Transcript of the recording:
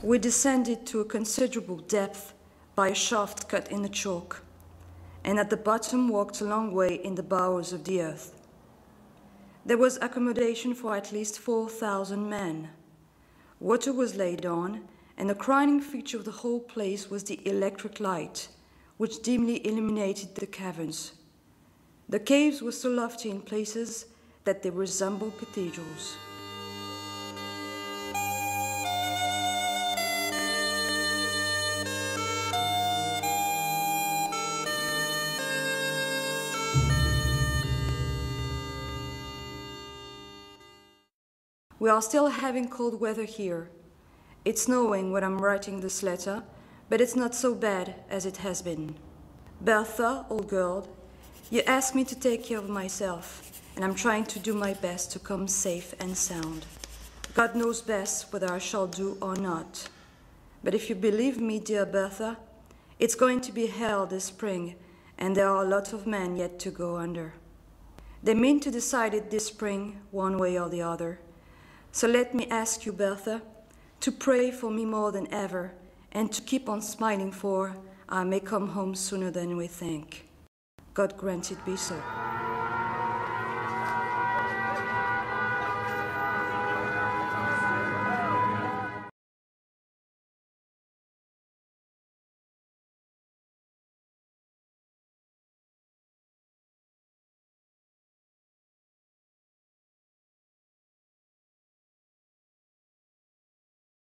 We descended to a considerable depth by a shaft cut in the chalk, and at the bottom walked a long way in the bowels of the earth. There was accommodation for at least 4,000 men. Water was laid on, and the crowning feature of the whole place was the electric light, which dimly illuminated the caverns. The caves were so lofty in places that they resembled cathedrals. We are still having cold weather here. It's snowing when I'm writing this letter, but it's not so bad as it has been. Bertha, old girl, you asked me to take care of myself, and I'm trying to do my best to come safe and sound. God knows best whether I shall do or not. But if you believe me, dear Bertha, it's going to be hell this spring, and there are a lot of men yet to go under. They mean to decide it this spring, one way or the other. So let me ask you, Bertha, to pray for me more than ever, and to keep on smiling, for I may come home sooner than we think. God grant it be so.